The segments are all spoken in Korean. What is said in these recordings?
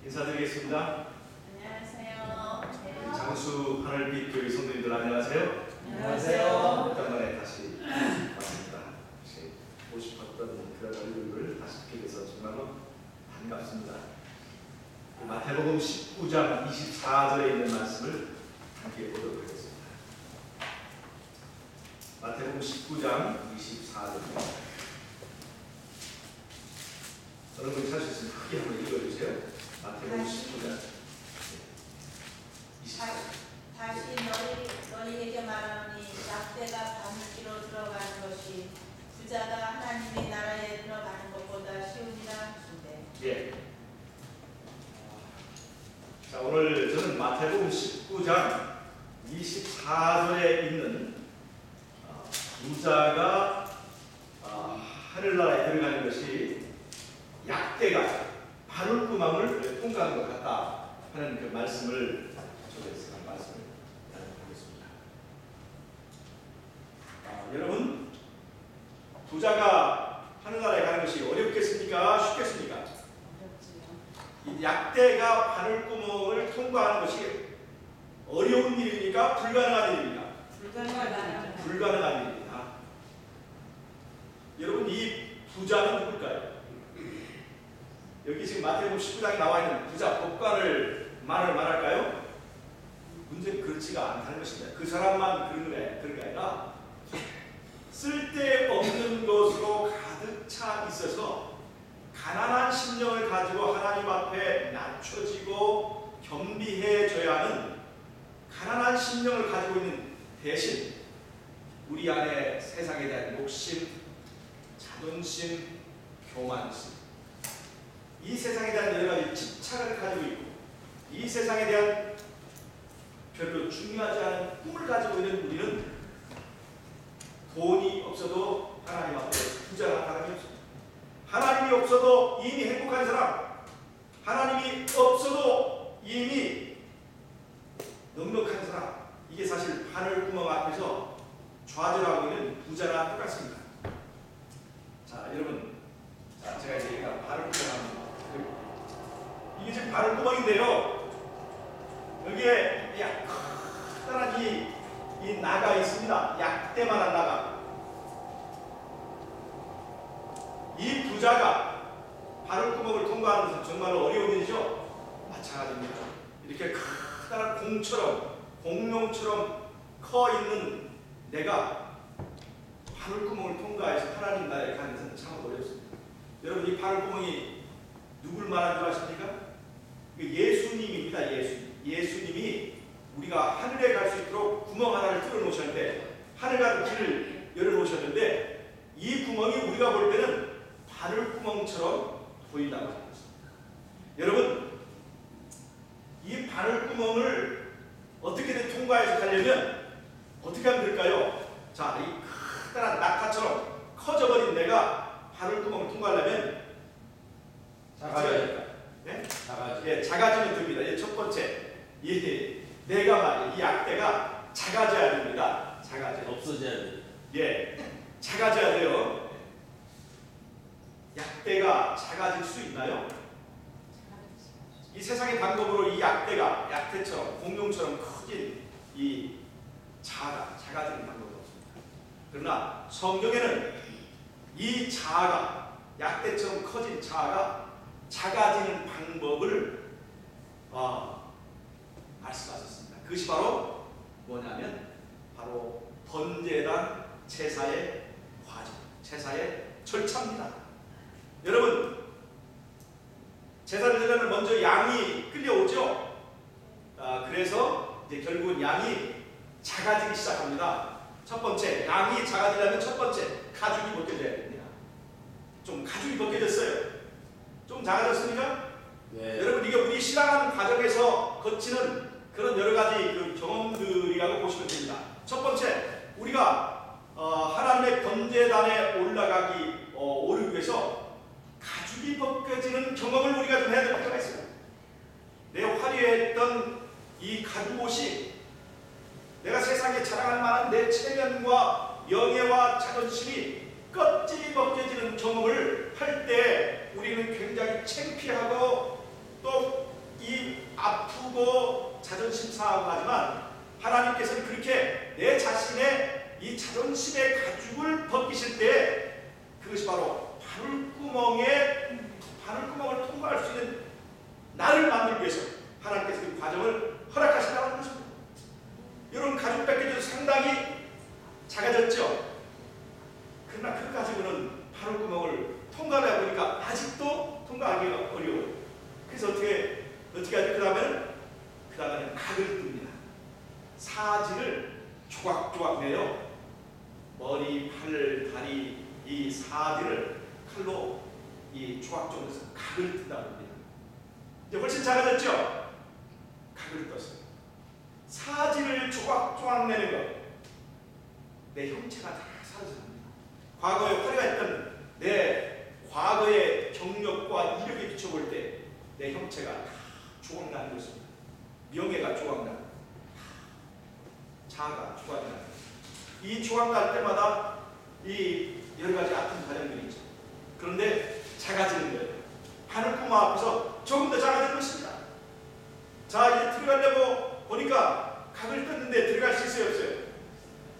인사드리겠습니다. 안녕하세요. 장수 하늘빛 교회 성도님들 안녕하세요. 안녕하세요. 오랜만에 다시 왔습니다. 혹시 보고 싶었던 그런 얼굴을 다시 뵙게 돼서 정말로 반갑습니다. 마태복음 19장 24절에 있는 말씀을 함께 보도록 하겠습니다. 마태복음 19장 24절입니다. 여러분이 찾으셨으면 크게 한번 읽어주세요. 마태복음 19장 24절. 다시 너희에게 말하노니 약대가 바늘기로 들어가는 것이 부자가 하나님의 나라에 들어가는 것보다 쉬우니라 하시되. 예. 자, 오늘 저는 마태복음 19장 24절에 있는 부자가 하늘나라에 들어가는 것이 약대가 바늘구멍을 통과하는 것 같다 하는 그 말씀을 저에서 말씀을 나눠보겠습니다. 여러분, 부자가 하늘나라에 가는 것이 어렵겠습니까? 쉽겠습니까? 이 약대가 바늘구멍을 통과하는 것이 어려운 일입니까? 불가능한 일입니까? 불가능한 일입니다. 여러분, 이 부자는 누굴까요? 여기 지금 마태복음 19장에 나와 있는 부자, 법관을 말할까요? 문제는 그렇지가 않다는 것입니다. 그 사람만 그런 게 아니라 쓸데없는 것으로 가득 차 있어서 가난한 심령을 가지고 하나님 앞에 낮춰지고 겸비해져야 하는 가난한 심령을 가지고 있는 대신 우리 안에 세상에 대한 욕심, 자존심, 교만심, 이 세상에 대한 여러 가지 집착을 가지고 있고 이 세상에 대한 별로 중요하지 않은 꿈을 가지고 있는 우리는 돈이 없어도 하나님 앞에 부자란 사람이 없습니다. 하나님이 없어도 이미 행복한 사람, 하나님이 없어도 이미 넉넉한 사람, 이게 사실 바늘구멍 앞에서 좌절하고 있는 부자랑 똑같습니다. 자, 여러분, 제가 이제 바늘구멍 합니다. 이게 지금 바늘구멍인데요. 여기에 커다란 이 나가 있습니다. 약대만한 나가. 이 부자가 바늘구멍을 통과하는 것은 정말로 어려운 일이죠. 마찬가지입니다. 이렇게 커다란 공처럼, 공룡처럼 커 있는 내가 바늘구멍을 통과해서 하나님 나라에 가는 것은 참 어렵습니다. 여러분, 이 바늘구멍이 누굴 말하는 줄 아십니까? 예수님입니다. 예수님이 우리가 하늘에 갈 수 있도록 구멍 하나를 뚫어 놓으셨는데, 하늘 가는 길을 열어 놓으셨는데, 이 구멍이 우리가 볼 때는 바늘구멍처럼 보인다고 생각합니다. 여러분, 이 바늘구멍을 어떻게든 통과해서 가려면 어떻게 하면 될까요? 자, 이 커다란 낙타처럼 커져버린 내가 바늘구멍을 통과하려면 작아져야 네? 작아지면 됩니다. 첫 번째, 내가 말이에요. 이 약대가 작아져야 됩니다. 없어져야 돼. 작아져야 돼요. 약대가 작아질 수 있나요? 이 세상의 방법으로 이 약대가 약대처럼 공룡처럼 커진 이 작아지는 방법은 없습니다. 그러나 성경에는 이 약대처럼 커진 작아지는 방법을 말씀하셨습니다. 그것이 바로 뭐냐면 바로 번제단 제사의 과정, 제사의 절차입니다. 여러분, 제사를 드리려면 먼저 양이 끌려오죠. 그래서 이제 결국은 양이 작아지기 시작합니다. 첫 번째, 양이 작아지려면 첫 번째 가죽이 벗겨져야 됩니다. 좀 가죽이 벗겨졌어요. 좀 작아졌습니까? 네. 여러분, 이게 우리 신앙하는 과정에서 거치는 그런 여러 가지 그 경험들이라고 보시면 됩니다. 첫 번째, 우리가 하나님의 번제단에 오르기 위해서 가죽이 벗겨지는 경험을 우리가 좀 해야 될 필요가 있어요. 내 화려했던 이 가죽옷이 내가 세상에 자랑할 만한 내 체면과 명예와 자존심이 껍질이 벗겨지는 경험을 할 때 우리는 굉장히 창피하고 또 기쁘고 자존심 상하고 하지만 하나님께서는 그렇게 내 자신의 이 자존심의 가죽을 벗기실 때 그것이 바로 바늘구멍을 통과할 수 있는 나를 만들기 위해서 하나님께서 그 과정을 허락하신다는 것입니다. 여러분, 가죽 벗겨져도 상당히 작아졌죠? 그러나 그 가지고는 바늘구멍을 통과를 해보니까 아직도 통과하기가 어려워요. 그래서 어떻게 하죠? 그 다음에는 각을 뜹니다. 사지를 조각조각 내요. 머리, 팔, 다리, 이 사지를 칼로 이 조각조각 해서 각을 뜬다고 합니다. 이제 훨씬 작아졌죠? 각을 떴어요. 사지를 조각조각 내는 것. 내 형체가 다 사라집니다. 과거에 화려했던 내 과거의 경력과 이력에 비춰볼 때 내 형체가 다 조각나는 것입니다. 명예가 조각나는, 자아가 조각나는, 이 조각날 때마다 이 여러 가지 아픈 과정들이 있죠. 그런데 작아지는 거예요. 바늘구멍 앞에서 조금 더 작아지는 것입니다. 자, 이제 들어가려고 보니까 각을 떴는데 들어갈 수 있어요, 없어요?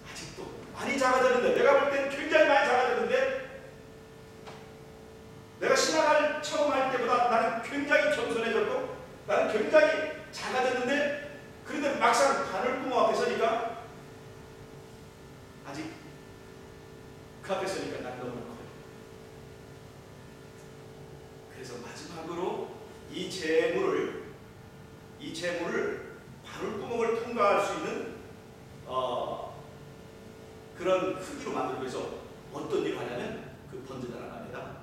아직도 많이 작아졌는데, 내가 볼 때는 굉장히 많이 작아졌는데, 내가 신앙을 처음 할 때보다 나는 굉장히 겸손해졌고 나는 굉장히 작아졌는데, 그런데 막상 바늘구멍 앞에 서니까 아직 그 앞에 서니까 난 너무 커요. 그래서 마지막으로 이 재물을 바늘구멍을 통과할 수 있는 그런 크기로 만들기 위해서 어떤 일을 하냐면 그 번제단 안에다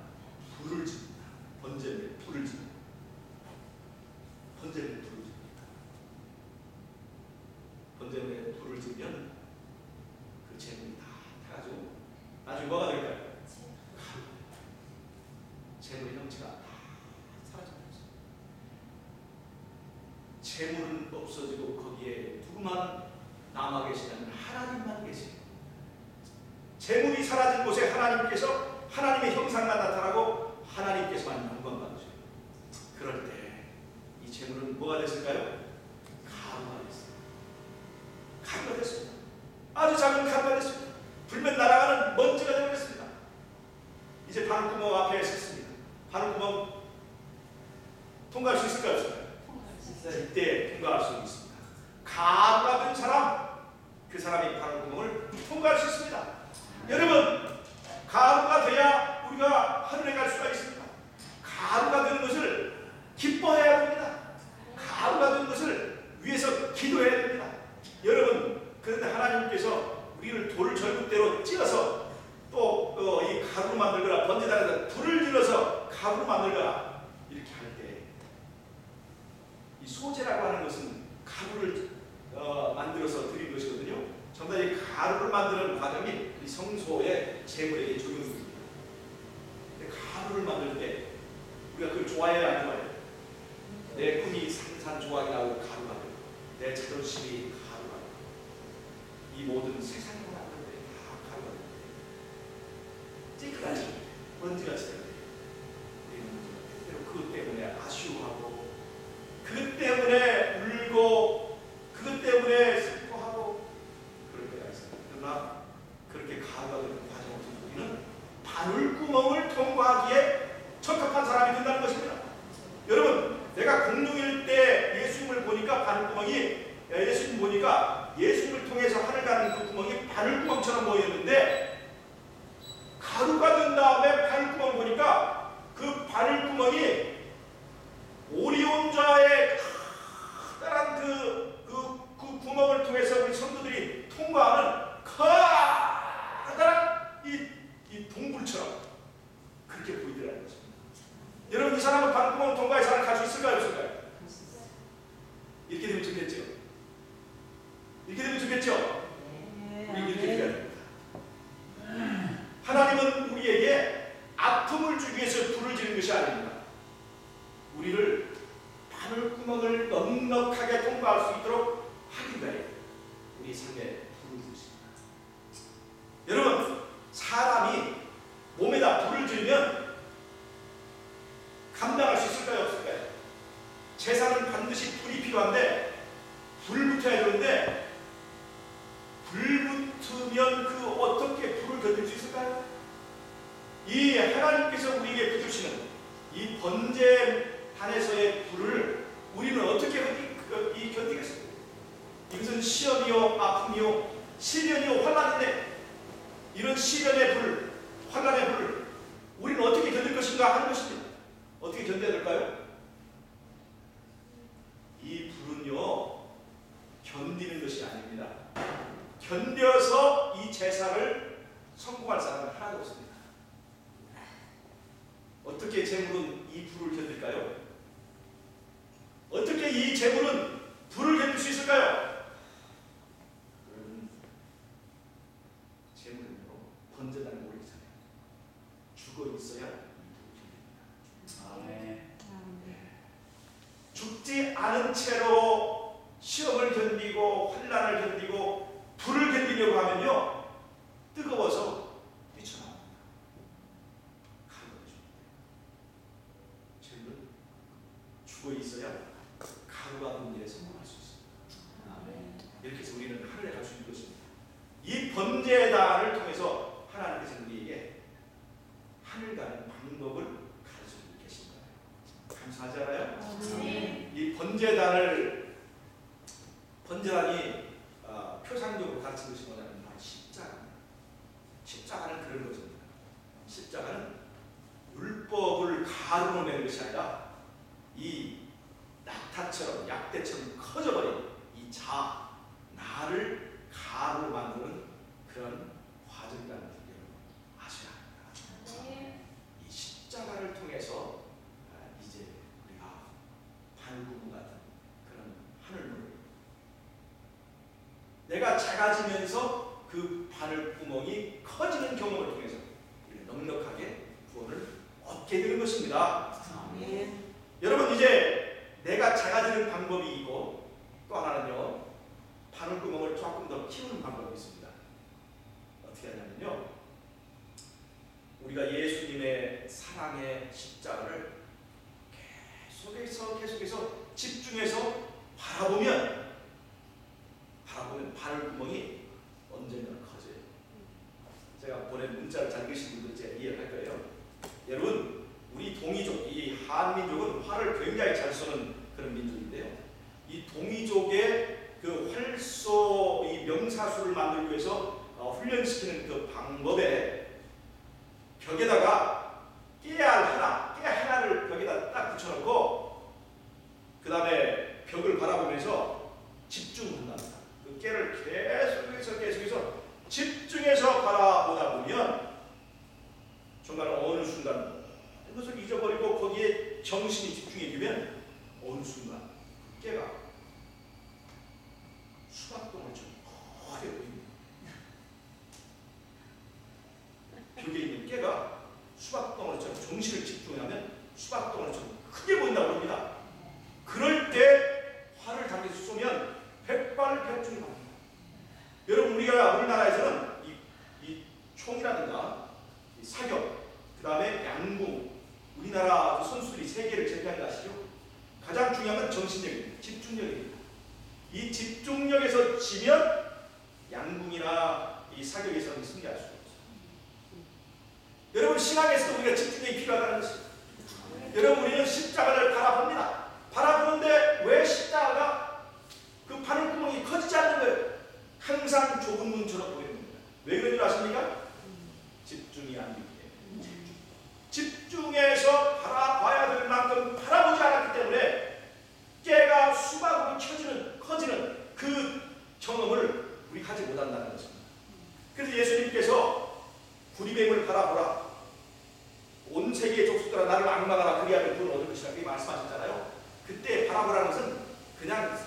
불을 집니다. 번제에 불을 집니다. 번제에 불을 집니다. 번제에 불을 지면 그 재물이 다 타가지고 나중에 뭐가 될까요? 재물의 형체가 다 사라집니다. 재물은 없어지고 거기에 누구만 남아 계시냐면 하나님만 계세요. 재물이 사라진 곳에 하나님께서 하나님의 형상만 나타나고 하나님께서만 영광 받으셔요. 그럴 때 이 재물은 뭐가 됐을까요? 가루가 됐어요. 가루가 됐습니다. 아주 작은 가루가 됐습니다. 불면 날아가는 먼지가 되어버렸습니다. 이제 바늘구멍 앞에 섰습니다. 바늘구멍 통과할 수 있을까요? 없을까요? 이때 통과할 수 있습니다. 가루가 된 사람, 그 사람이 바늘구멍을 통과할 수 있습니다. 여러분, 가루가 돼야 우리가 하늘에 갈 수가 있습니다. 가루가 되는 것을 기뻐해야 됩니다. 가루가 되는 것을 위해서 기도해야 됩니다. 여러분, 그런데 하나님께서 우리를 돌을 절구대로 찧어서 또 이 가루로 만들거나 번제단에다 불을 질러서 가루로 만들거나 이렇게 할 때 이 소재라고 하는 것은 가루를 만들어서 드린 것이거든요. 전부 다 이 가루를 만드는 과정이 이 성소의 재물에게 적용됩니다. 가루를 만들 때 우리가 그걸 좋아해야 안 좋아해요? 내 꿈이 산산조각이 나고 가루가 되고 내 자존심이 가루가 되고 이 모든 세상에 만들 때 다 가루가 됩니다. 찌그러지 먼지가 지어요. 그것 때문에 아쉬워하고 그것 때문에 울고 그것 때문에 슬퍼하고 그럴 때가 있어요. 그러나 그렇게 가루가 되는 과정을 통해서 우리는 바늘구멍을 통과하기에 적합한 사람이 된다는 것입니다. 여러분, 내가 공중일 때 예수님을 보니까 바늘구멍이 예수님 보니까 예수님을 통해서 하늘 가는 그 구멍이 바늘구멍처럼 보였는데 가루가 된 다음에 바늘구멍을 보니까 그 바늘구멍이 오리온자의 커다란 그 구멍을 통해서 우리 성도들이 통과하는 커다란 이 동굴처럼 그렇게 보이더라는 것입니다. 여러분, 이 사람은 바늘구멍을 통과해서 하늘 갈 수 있을까요? 없을까요? 이렇게 되면 좋겠죠? 이렇게 되면 좋겠죠? 우리 이렇게 돼야 됩니다. 하나님은 우리에게 아픔을 주기 위해서 불을 지는 것이 아닙니다. 우리를 바늘구멍을 넉넉하게 통과할 수 있도록 하기 위해 우리 삶에 불을 주십니다. 여러분, 사람이 몸에다 불을 지르면 감당할 수 있을까요? 없을까요? 제사는 반드시 불이 필요한데 불 붙어야 되는데 불 붙으면 그 어떻게 불을 견딜 수 있을까요? 이 하나님께서 우리에게 붙으시는 이 번제단에서의 불을 우리는 어떻게 견디겠습니까? 이것은 시험이요 아픔이요 시련이요 환난인데 이런 시련의 불, 환난의 불을 우리는 어떻게 견딜 것인가 하는 것입니다. 어떻게 견뎌야 될까요? 이 불은요 견디는 것이 아닙니다. 견뎌서 이 제사를 성공할 사람은 하나도 없습니다. 어떻게 제물은 이 불을 견딜까요? 어떻게 이 제물은 불을 견딜 수 있을까요? 제물은요 번제단에 오래 있어요. 죽어 있어야 아멘. 죽지 않은 채로 시험을 견디고 환난을 견디고 불을 견디려고 하면요 뜨거워서 뛰쳐나옵니다. 가루가 됩니다. 제물은 죽어 있어야 가루가 된 일에 성공할 수 있습니다. 아멘. 이렇게 해서 우리는 하늘에 갈 수 있는 것입니다. 이 번제단을 통해서 하나님께서 우리에게 하늘 가는 방법을 가르쳐주고 계신 거예요. 감사하지 않아요? 네. 이 번제단이 표상적으로 가르친 것이 뭐냐면 바로 십자가입니다. 십자가는 그런 것입니다. 십자가는 율법을 가루로 내는 것이 아니라 이 낙타처럼 약대처럼 커져버린 이 나를 가루로 만드는 그런 과정이라는 것을 아셔야 합니다. 네. 이 십자가를 통해서 이제 우리가 반구문 같은 그런 하늘문을 내가 작아지면서 그 바늘구멍이 커지는 경험을 통해서 우리가 넉넉하게 구원을 얻게 되는 것입니다. 네. 여러분 이제 내가 작아지는 방법이 있고 또 하나는요 바늘구멍을 조금 더 키우는 방법이 있습니다. 어떻게 하냐면요 우리가 예수님의 사랑의 십자가를 계속해서 집중해서 바라보면 바늘구멍이 언젠가는 커져요. 제가 보낸 문자를 잘 읽으신 분들 이제 이해할 거예요. 여러분 우리 동이족, 이 한민족은 활을 굉장히 잘 쏘는 그런 민족인데요. 이 동이족의 그 활쏘 이 명사수를 만들기 위해서 훈련시키는 그 방법에 벽에다가 깨 하나를 벽에다 딱 붙여놓고 그 다음에 벽을 바라보면서 집중한답니다. 그 깨를 계속해서 집중해서 바라보다 보면 정말 어느 순간 그것을 잊어버리고 거기에 정신이 집중이 되면 어느 순간 깨가 수박덩어리처럼 크게 보입니다. 벽에 있는 깨가 수박덩어리처럼 정신을 집중하면 수박덩어리처럼 크게 보인다고 합니다. 그럴 때 활을 당겨서 쏘면 백발백중이 나옵니다. 여러분 우리나라에서는 이 총이라든가 이 사격, 그 다음에 양궁, 우리나라 선수들이 세계를 제패한 거 아시죠? 가장 중요한 건 정신력입니다. 집중력입니다. 이 집중력에서 지면 양궁이나 이 사격에서는 승리할 수 없어요. 여러분 신앙에서도 우리가 집중력이 필요하다는 것입니다. 여러분 우리는 십자가를 바라봅니다. 바라보는데 왜 십자가가 그 바늘구멍이 커지지 않는 거예요? 항상 좁은 문처럼 보이는 겁니다. 왜 그런 줄 아십니까? 집중이 안 되기 때문에. 집중해서 바라봐야 될 만큼 바라보지 않았기 때문에 깨가 수박으로 커지는 그 경험을 우리 하지 못한다는 것입니다. 그래서 예수님께서 구리뱀을 바라보라. 온 세계의 족속들아 나를 악망하라. 그리하면 구원을 얻을 것이라. 그렇게 말씀하셨잖아요. 그때 바라보라는 것은 그냥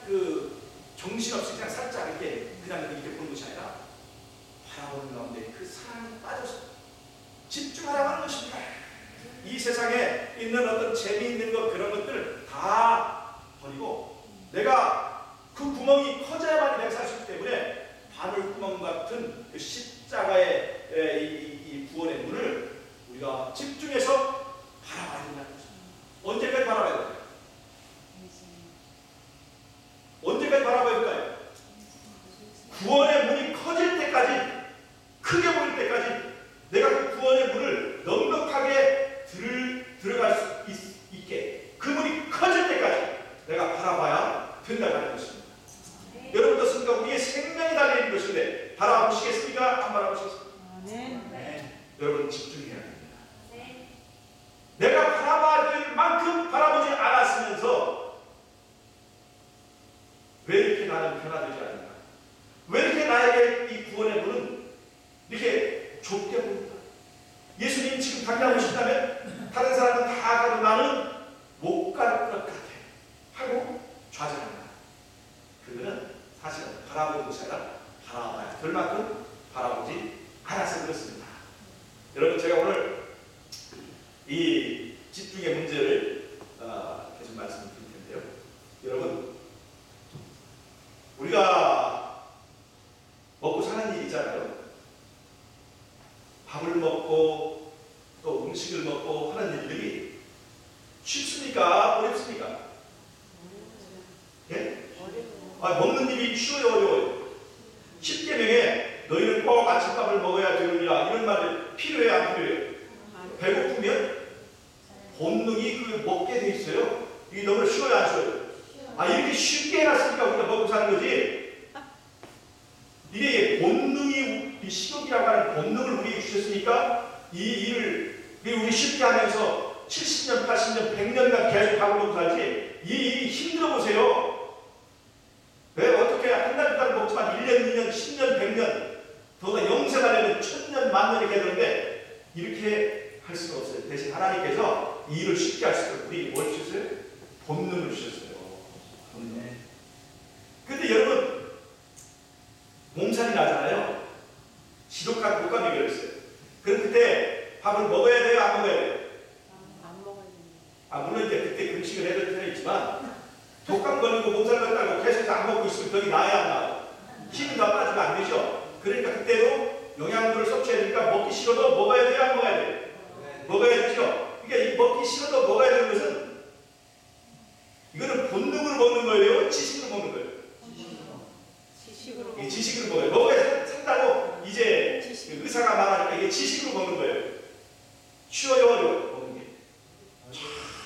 그 정신없이 그냥 살짝 이렇게 보는 것이 아니라 바라보는 가운데 그 사랑에 빠져서 집중하라고 하는 것입니다. 이 세상에 있는 어떤 재미있는 것 그런 것들 다 버리고 내가 그 구멍이 커져야만 내가 살 수 있기 때문에 바늘구멍 같은 그 십자가의 이 구원의 문을 우리가 집중해서 바라봐야 된다는 것입니다. 언제까지 쉬워요, 어려워요? 10계명에 너희는 꼭 아침밥을 먹어야 되느니라 이런 말이 필요해, 안 필요해요? 배고프면 본능이 그 먹게 돼 있어요. 이게 너무 쉬워요, 안 쉬워요? 아, 이렇게 쉽게 해놨으니까 우리가 먹고 사는 거지. 이게 본능이, 이 식욕이라고 하는 본능을 우리에게 주셨으니까 이 일을 우리 쉽게 하면서 70년, 80년, 100년간 계속 하고 먹고 살지. 이 일이 힘들어 보세요. 왜 어떻게 한 달, 두 달 먹지만 1년, 2년, 10년, 100년, 더가 영생하려면 1000년, 만년이 돼야 되는데 이렇게 할 수가 없어요. 대신 하나님께서 이 일을 쉽게 할 수 있도록 우리에게 뭘 주셨어요? 본능을 주셨어요. 본능. 근데 여러분, 몸살이 나잖아요. 지독한 독감이 걸렸어요. 그럼 그때 밥을 먹어야 돼요? 안 먹어야 돼요? 안 먹어야 아, 물론 이제 그때 금식을 해야 될 때는 있지만 독감 걸리고 몸살 걸렸다고 계속 안 먹고 있으면 병이 나아야 안 나아요? 힘이 다 빠지면 안 되죠? 그러니까 그때도 영양분을 섭취해야 되니까 먹기 싫어도 먹어야 돼요? 안 먹어야 돼요? 먹어야 되죠? 그러니까 이 먹기 싫어도 먹어야 되는 것은 이거는 본능으로 먹는 거예요? 지식으로 먹는 거예요? 지식으로. 이 지식으로 먹어요. 먹어야 산다고 이제 의사가 말하니까 이게 지식으로 먹는 거예요. 쉬워요, 어려워요? 먹는 게.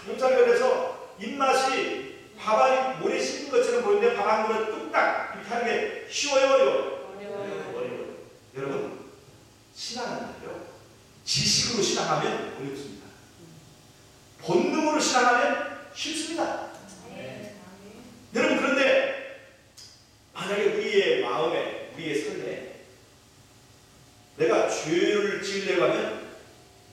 몸살 걸려서 입맛이 밥알이 모래 씹는 것처럼 보이는데 밥 한 그릇 뚝딱 이렇게 하는 게 쉬워요, 어려워요? 어려워요. 여러분, 신앙은요, 지식으로 신앙하면 어렵습니다. 본능으로 신앙하면 쉽습니다. 여러분, 그런데 만약에 우리의 마음에, 우리의 삶에 내가 죄를 지으려고 하면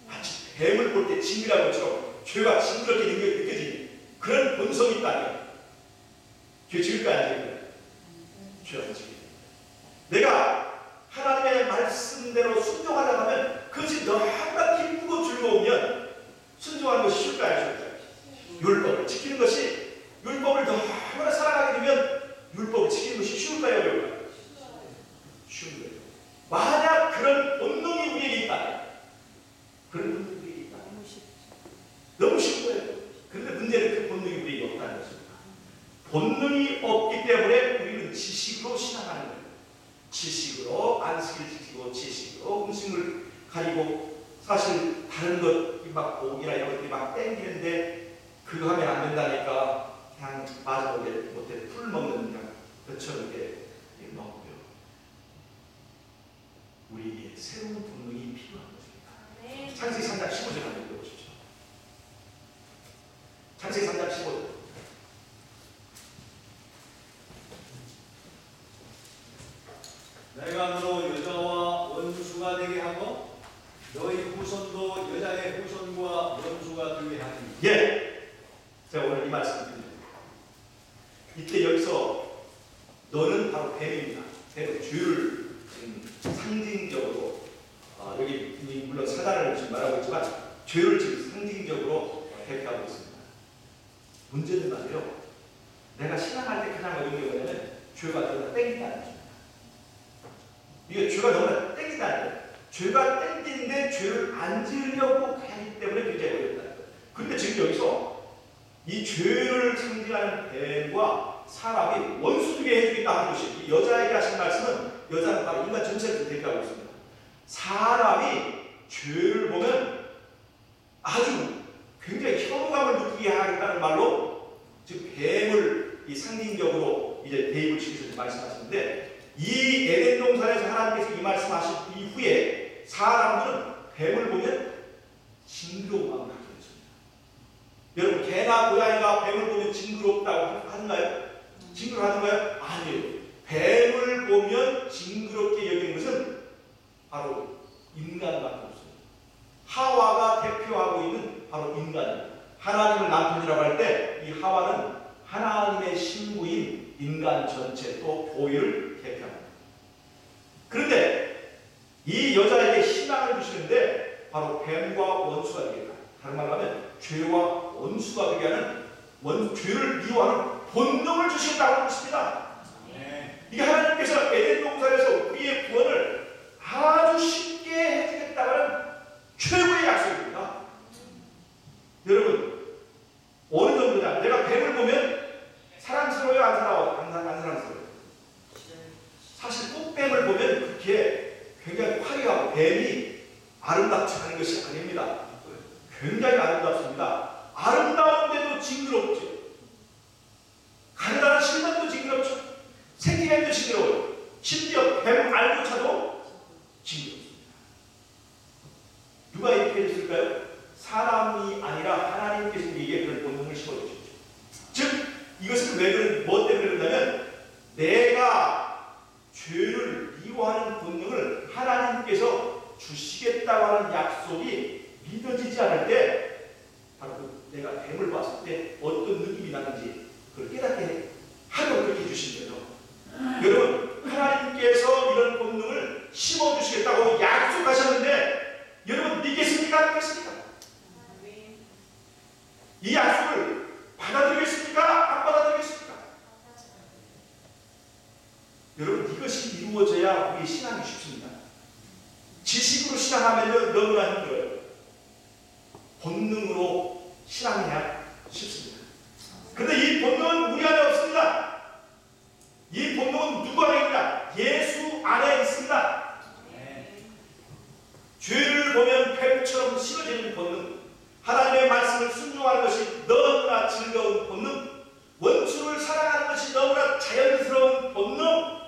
마치 뱀을 볼 때 징그러운 것처럼 죄가 징그럽게 느껴지는 그런 본성이 있다면 죄 지을까 안 지을까? 죄 안 지을까? 내가 하나님의 말씀대로 순종하려고 하면 그것이 너무나 기쁘고 즐거우면 순종하는 것이 쉬울까요, 안 쉬울까요? 율법을 지키는 것이, 율법을 너무나 사랑하게 되면 율법을 지키는 것이 쉬울까요, 어려울까요? 쉬운 거예요. 만약 그런 본능이 우리에게 있다면, 그런 본능이 우리에게 있다면 너무 쉬운 거예요. 그런데 문제는 그 본능이 우리에게 없다는 것입니다. 본능이 없기 때문에 우리는 지식으로 신앙하는 거예요. 지식으로 안식을 지키고 지식으로 음식을 가리고, 사실 다른 것 막 고기나 이런 것들이 막 땡기는데 그거 하면 안 된다니까 그냥 마지막에 못해 풀 먹는 그냥 것처럼 이렇게 먹고요. 우리에게 새로운 본능이 필요한 것입니다. 창세기 3장 15절 한번 읽어보십시오. 창세기 3장 15절. 내가 너로 여자와 원수가 되게 하고 너희 후손도 여자의 후손과 원수가 되게 하니. 예, 제가 오늘 이 말씀을 드립니다. 이때 여기서 너는 바로 뱀입니다. 뱀은 죄를 상징적으로, 여기 물론 사단을 지금 말하고 있지만 죄를 지금 상징적으로 대표하고 있습니다. 문제는 말이에요, 내가 신앙할 때 가장 어려운 게 뭐냐면 죄가 너무나 땡긴다는 것입니다. 이게 죄가 너무나 땡긴다는 거예요. 죄가 땡기는데 죄를 안 지으려고 하기 때문에 굉장히 어렵다는 거예요. 그런데 지금 여기서 이 죄를 상징하는 뱀과 사람이 원수되게 해주겠다 하는 것이, 이 여자에게 하신 말씀은, 여자는 바로 인간 전체를 대표하고 있습니다. 사람이 죄를 보면 아주 굉장히 혐오감을 느끼게 하겠다는 말로 즉 뱀을 이 상징적으로 이제 대입을 시켜서 말씀하시는데, 이 에덴 동산에서 하나님께서 이 말씀하신 이후에 사람들은 뱀을 보면 징그러운 마음을 갖게 됐습니다. 여러분, 개나 고양이가 뱀을 보면 징그럽다고 하는가요? 징그러워하는가요? 아니에요. 뱀을 보면 징그럽게 여기는 것은 바로 인간밖에 없습니다. 하와가 대표하고 있는 바로 인간입니다. 하나님을 남편이라고 할 때 이 하와는 하나님의 신부인 인간 전체, 또 보혈을 대표합니다. 그런데 이 여자에게 희망을 주시는데 바로 뱀과 원수가 되겠다. 다른 말로 하면 죄와 원수가 되게 하는, 죄를 미워하는 본능을 주시겠다고 하고 있습니다. 이게 하나님께서 에덴 동산에서 우리의 구원을 아주 쉽게 해주겠다는 최고의 약속입니다. 여러분, 어느 정도냐? 내가 뱀을 보면 사랑스러워요? 안 사랑스러워요? 내가 뱀을 봤을 때 어떤 느낌이 나는지 그걸 깨닫게 하려고 그렇게 주신 거예요. 여러분, 하나님께서 이런 본능을 심어주시겠다고 약속하셨는데 여러분 믿겠습니까? 안 믿겠습니까? 이 약속을 받아들이겠습니까? 안 받아들이겠습니까? 여러분, 이것이 이루어져야 우리 신앙이 쉽습니다. 지식으로 신앙하면 너무나 힘들어요. 본능으로 신앙해야 쉽습니다. 그런데 이 본능은 우리 안에 없습니다. 이 본능은 누구 안에 있냐? 예수 안에 있습니다. 죄를 보면 뱀처럼 싫어지는 본능, 하나님의 말씀을 순종하는 것이 너무나 즐거운 본능, 원수를 사랑하는 것이 너무나 자연스러운 본능,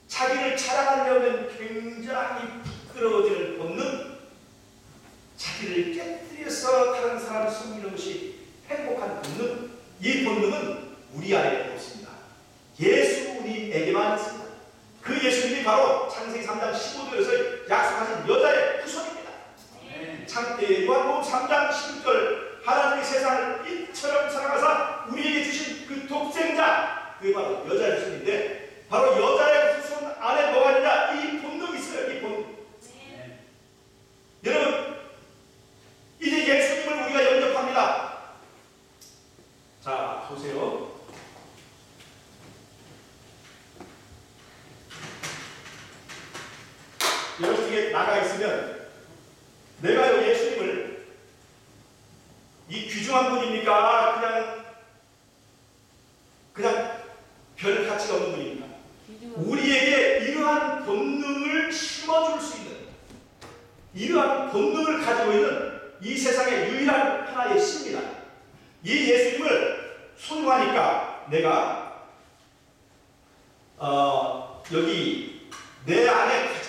자기를 자랑하려면 굉장히 부끄러워지는 본능, 자기를 깨뜨려서 다른 사람을 섬기는 것이 행복한 본능, 이 본능은 우리 안에 없습니다. 예수님에게만 있습니다. 그 예수님이 바로 창세기 3장 15절에서 약속하신 여자의 후손입니다. 요한복음 3장 16절 하나님이 세상을 이처럼 사랑하사 우리에게 주신 그 독생자, 그게 바로 여자의 후손인데 바로 여자의 후손 안에 뭐가 있느냐? 이 본능이 있어요. 이 본능. 여러분, 이제 예수님을 우리가 영접합니다. 자, 보세요. 여러분 중에 나가 있으면 내가 예수님을 이 귀중한 분입니까? 그냥 별 가치가 없는 분입니까? 우리에게 이러한 본능을 심어줄 수 있는, 이러한 본능을 가지고 있는 이 세상의 유일한 하나의 신입니다. 이 예수님을 순종하니까 내가 여기 내 안에 가장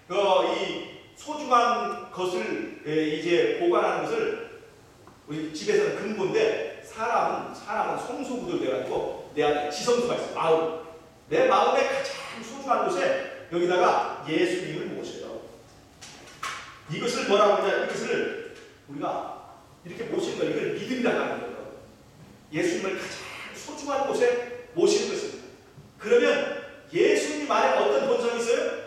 이 소중한 것을 이제 보관하는 것을 우리 집에서는 금고인데 사람은 성소구도 돼가지고 내 안에 지성소가 있어. 마음. 내 마음의 가장 소중한 곳에 여기다가 예수님을 모셔요. 이것을 뭐라고 하냐? 이것을 우리가 이렇게 모시는 거, 이걸 믿음이라고 하는 거예요. 예수님을 가장 소중한 곳에 모시는 것입니다. 그러면 예수님 안에 어떤 본성이 있어요?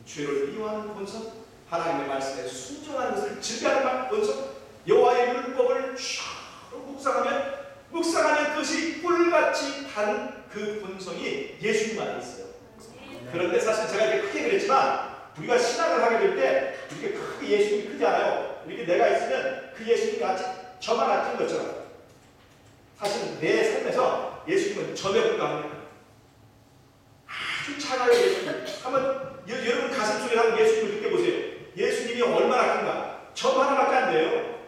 죄를 미워하는 본성, 하나님의 말씀에 순종하는 것을 즐겨하는 본성, 여호와의 율법을 묵상하면 그것이 꿀같이 단 그 본성이 예수님 안에 있어요. 그런데 사실 제가 이렇게 크게 그랬지만 우리가 신앙을 하게 될 때 이렇게 크게 예수님이 크지 않아요. 이렇게 내가 있으면 그 예수님이 아직 저만 앉은 것처럼, 사실 내 삶에서 예수님은 점에 불과합니다. 아주 작아요. 예수님. 한번 여러분 가슴 속에 한번 예수님을 느껴보세요. 예수님이 얼마나 큰가? 점 하나밖에 안 돼요.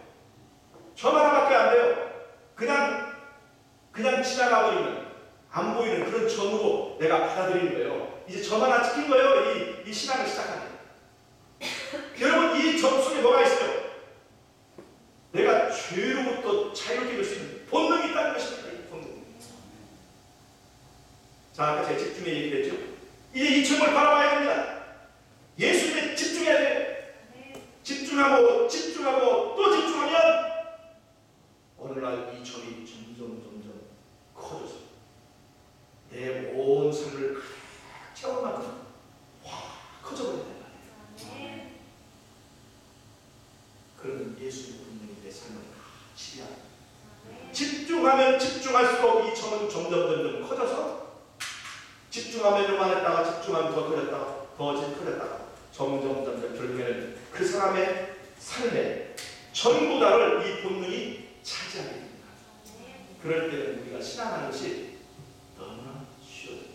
점 하나밖에 안 돼요. 그냥 지나가 버리면 안 보이는 그런 점으로 내가 받아들이는 거예요. 이제 점 하나 찍힌 거예요. 이 신앙을 시작하는. 여러분, 이 점 속에 뭐가 있어요? 내가 죄로부터 자유롭게 될 수 있는 본능이 있다는 것입니다. 이 본능. 자, 아까 제가 집중의 얘기를 했죠. 이제 이 점을 바라봐야 됩니다. 예수님에 집중해야 돼요. 집중하고 또 집중하면 어느 날 이 점이 점점 커져서 내 온 삶을 채울 만큼 확 커져버린단 말이에요. 그러면 예수의 본능이 내 삶을 다 지배하는. 집중하면 집중할수록 이 점은 점점 커져서, 집중하면 요만 했다가 집중하면 더 커졌다가 더 커졌다가 점점 결국에는 그 사람의 삶에 전부 다를 이 본능이 차지하게 됩니다. 그럴 때는 우리가 신앙하는 것이 너무나 쉬워집니다.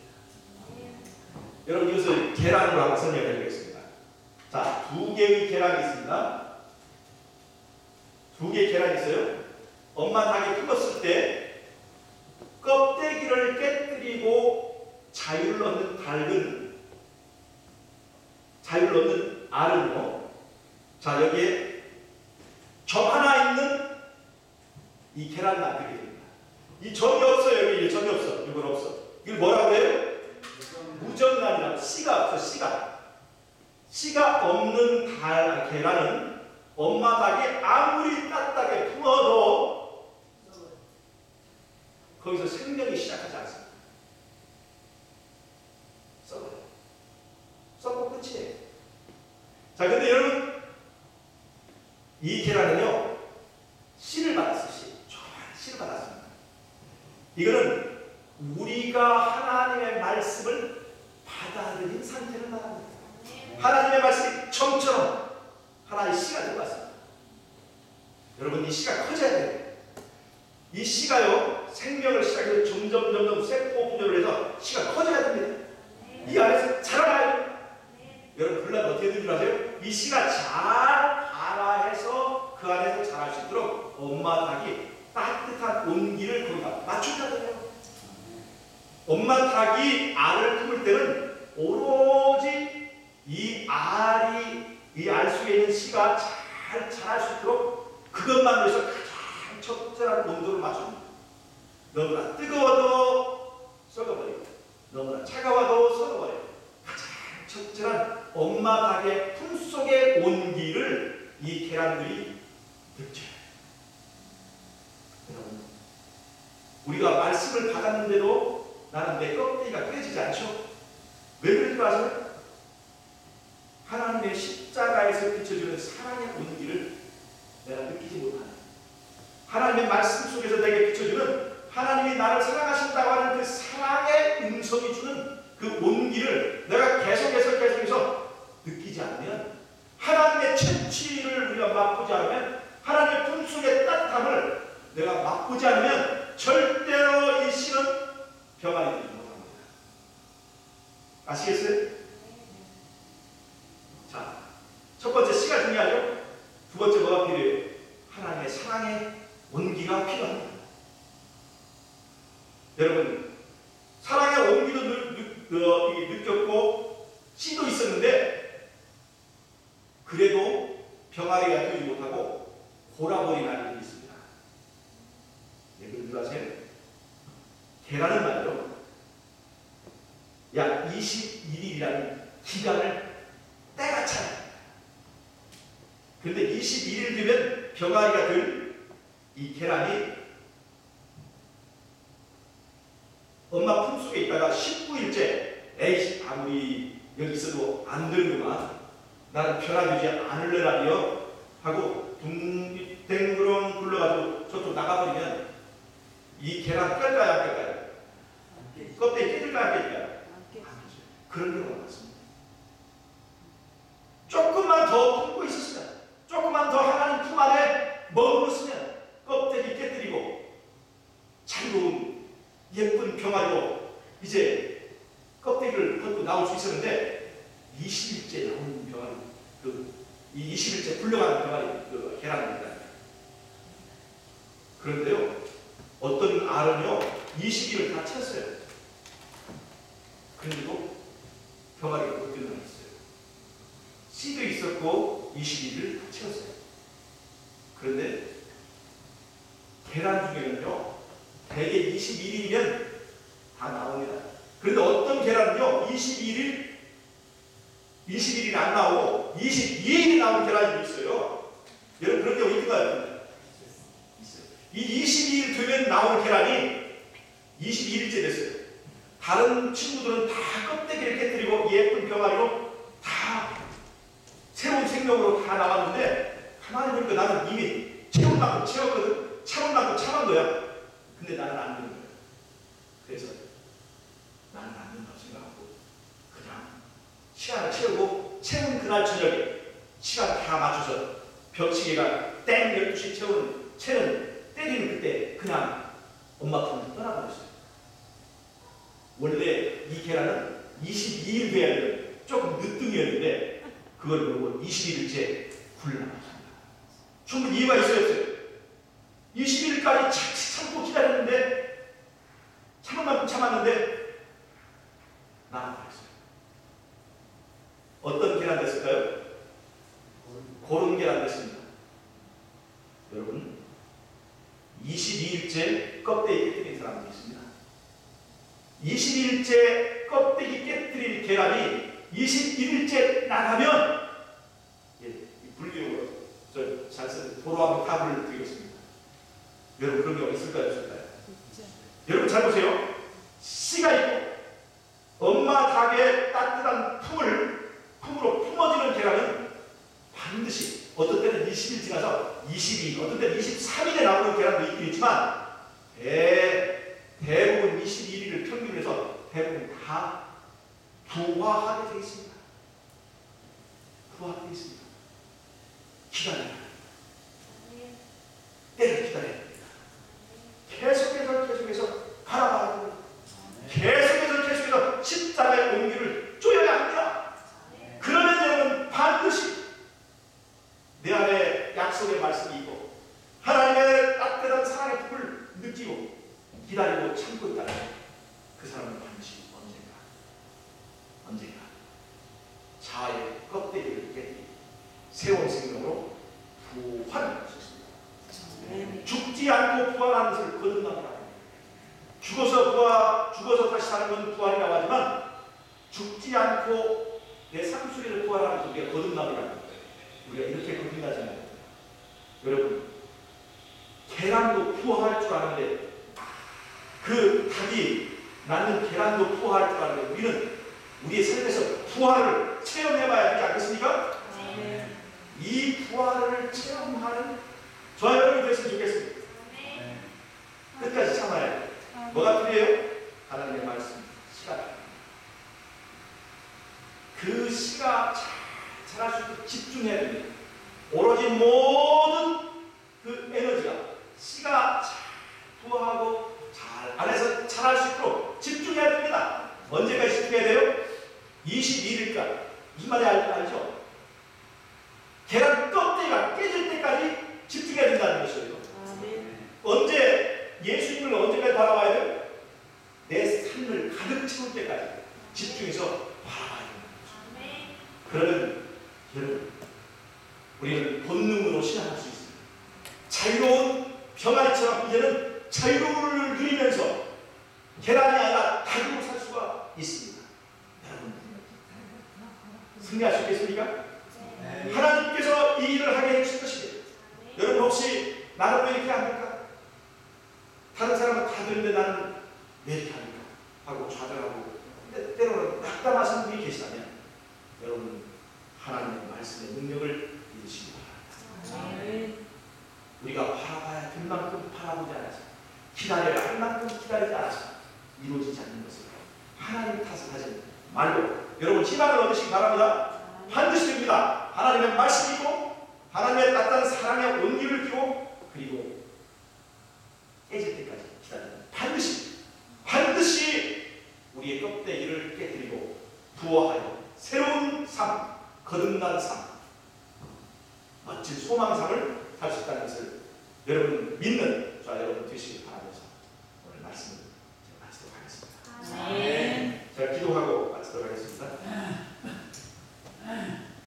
여러분, 이것을 계란으로 한번 설명해 드리겠습니다. 자, 2개의 계란이 있습니다. 2개의 계란이 있어요. 엄마 닭이 품었을 때 껍데기를 깨뜨리고 자유를 얻는 알은요. 자, 여기에 점 하나 있는 이 계란을 만들게 됩니다. 이 점이 없어요. 여기 점이 없어. 이건 없어. 이걸 뭐라고 해요? 무정란이라고. 씨가 없어. 씨가 없는 계란은 엄마 닭이 아무리 따뜻하게 품어 자, 근데 여러분, 이 계란은요, 씨를 받았어요. 조그마한 씨를 받았습니다. 이거는 우리가 하나님의 말씀을 받아들인 상태를 말합니다. 하나님의 말씀이 점처럼 하나의 씨가 들어갔습니다. 여러분, 이 씨가 커져야 돼요. 이 씨가요, 생명을 시작해서 점점 세포 분열을 해서 씨가 커져야 됩니다. 이 안에서 자라나야 돼요. 여러분, 그러려면 어떻게 되는 줄 아세요? 이 씨가 잘 자라해서 그 안에서 자랄 수 있도록 엄마 닭이 따뜻한 온기를 거기다 맞춘다고요. 엄마 닭이 알을 품을 때는 오로지 이 알이, 이 알 속에 있는 씨가 잘 자랄 수 있도록 그것만으로 해서 가장 적절한 온도를 맞춥니다. 너무나 뜨거워도 썩어버리고 너무나 차가워도 썩어버리고 가장 적절한 엄마 닭의 품속의 온기를 이 계란들이 느껴요. 여러분, 우리가 말씀을 받았는데도 나는 내 껍데기가 끓여지지 않죠? 왜 그런 줄 아세요? 하나님의 십자가에서 비춰주는 사랑의 온기를 내가 느끼지 못하는, 하나님의 말씀 속에서 내게 비춰주는 하나님이 나를 사랑하신다고 하는 그 사랑의 음성이 주는 그 온기를 내가 계속해서 느끼지 않으면, 하나님의 채취를 우리가 맛보지 않으면, 하나님의 품속의 따뜻함을 내가 맛보지 않으면 절대로 이 씨는 병아리 되지 못합니다. 아시겠어요? 자, 첫 번째 씨가 중요하죠? 두 번째 뭐가 필요해요? 하나님의 사랑의 온기가 필요합니다. 여러분, 사랑의 온기도 느꼈고 씨도 있었는데 그래도 병아리가 되지 못하고 골아버린 아이들이 있습니다. 왜 그런 줄 아세요? 계란은 말이죠, 약 21일이라는 기간을 때가 차요. 그런데 21일 되면 병아리가 될 이 계란이 엄마 품속에 있다가 19일째 에이씨, 아무리 여기 있어도 안 되는구만, 나는 변화되지 않을래라며 하고 둥글렁 굴러가지고 저쪽 나가버리면 이 계란 깰까요, 안 깰까요? 껍데기 깨질까요, 안 깨질까요? 그런 경우가 많습니다. 조금만 더 품고 있었으면, 조금만 더 하나님 품 안에 머물렀으면 껍데기 깨뜨리고 자유로운 예쁜 병아리로 이제 껍데기를 벗고 나올 수 있었는데, 20일째 나오는 병아리, 이 20일째 굴러가는 병아리, 계란입니다. 그런데요, 어떤 알은요 20일을 다 쳤어요. 그런데도 병아리가 못 일어났어요. 씨도 있었고 21일을 다 채웠어요. 그런데 계란 중에는요 대개 21일이면 다 나옵니다. 그런데 어떤 계란은요 21일이 안 나오고 22일이 나온 계란이 있어요. 여러분, 그런 경우 있는가요? 있어요. 이 22일 되면 나오는 계란이 22일째 됐어요. 다른 친구들은 다 껍데기를 깨뜨리고 예쁜 병아리로 다 새로운 생명으로 다 나왔는데, 가만히 보니까 나는 이미 채운 만큼 채웠거든. 참은 만큼 참은 거야. 근데 나는 안 되는 거야. 그래서 나는 안 된다고 생각하고 그냥 시간을 채우고, 채운 그날 저녁에 시간 다 맞춰서 벽치기가 땡 12시 채는 때리는 그때 그냥 엄마 품을 떠나버렸어요. 원래 이 계란은 22일 돼야 되는 조금 늦둥이였는데 그걸 모르고 21일째 굴러나왔습니다. 충분히 이유가 있어야 했어요. 20일까지 참고 기다렸는데, 참을 만큼 참았는데 나가버렸어요. 어떤 계란 됐을까요? 고른 계란 됐습니다. 여러분, 22일째 껍데기 깨뜨린 사람들이 있습니다. 20일째 껍데기 깨뜨린 계란이 21일째 나가면, 불교용어로 잘 쓰는 도로하면 답을 드리겠습니다. 여러분, 그런 경우가 있을까요? 없을까요? 여러분 잘 보세요. 씨가 있고 엄마 닭의 따뜻한 품으로 품어지는 계란은 반드시 어떤 때는 20일 지나서 22일, 어떤 때는 23일에 나오는 계란도 있긴 있지만 대부분 21일을 평균으로 해서 대부분 다 부화하게 되어 있습니다. 부화하게 되어 있습니다. 기다려야 때를 기다려야 됩니다. 계속해서 바라봐야 됩니다. 계속해서 십자가의 온기를 쪼여야 합니다. 그러면 여러분 반드시 내 안에 약속의 말씀이 있고 하나님의 따뜻한 사랑의 품을 느끼고 기다리고 참고 있다는 그 사람은 반드시 언젠가 자아의 껍데기를 깨뜨리고 새로운 생명으로 부활할 수 있습니다. 죽지 않고 부활하는 것을 거듭난다. 죽어서 다시 사는 건 부활이라고 하지만 죽지 않고 내 삶 속에서 부활하는 것을 우리가 거듭남이라고 합니다. 우리가 이렇게 거듭나잖아요. 여러분, 계란도 부활할 줄 아는데 그 닭이 낳는 계란도 부활할 줄 아는데 우리는 우리의 삶에서 부활을 체험해봐야 되지 않겠습니까? 이 부활을 체험하는 저와 여러분이 됐으면 좋겠습니다. 끝까지 참아야 돼요. 뭐가 필요해요? 하나님의 말씀, 시간. 그 시가 잘 자랄 수 있도록 집중해야 됩니다. 오로지 모든 그 에너지가 씨가 잘 부화하고 잘 안에서 자랄 수 있도록 집중해야 됩니다. 언제까지 집중해야 돼요? 22일까지. 무슨 말인지 알죠? 계란 껍데기가 깨질 때까지 집중해야 된다는 것이에요. 언제 예수님을 언제까지 바라봐야 돼요? 내 삶을 가득 채울 때까지 집중해서 바라봐야 됩니다. 그러면 여러분, 우리는 본능으로 신앙할 수 있습니다. 자유로운 병아리처럼 이제는 자유를 누리면서 계란이 아니라 닭으로 살 수가 있습니다. 여러분, 승리할 수 있겠습니까? 하나님께서 이 일을 하게 해주실 것입니다. 여러분 혹시 나는 왜 이렇게 합니까? 다른 사람은 다 되는데 나는 왜 이렇게 합니까? 하고 좌절하고 때로는 낙담하시는 분이 계시다면 여러분 하나님의 말씀의 능력을 믿으시기 바랍니다. 우리가 바라봐야 될 만큼 바라보지 않아서 기다려야 할 만큼 기다리지 않아서 이루어지지 않는 것을 하나님 탓을 하지 말고 여러분 희망을 얻으시기 바랍니다. 반드시 됩니다. 하나님의 말씀이 있고 하나님의 따뜻한 사랑의 온기를 끼고 그리고 깨질 때까지 기다리는 반드시 우리의 껍데기를 깨뜨리고 부어하여 새로운 삶, 거듭난 삶, 멋진 소망상을 살 수 있다는 것을 여러분 믿는 저와 여러분 되시기 바랍니다.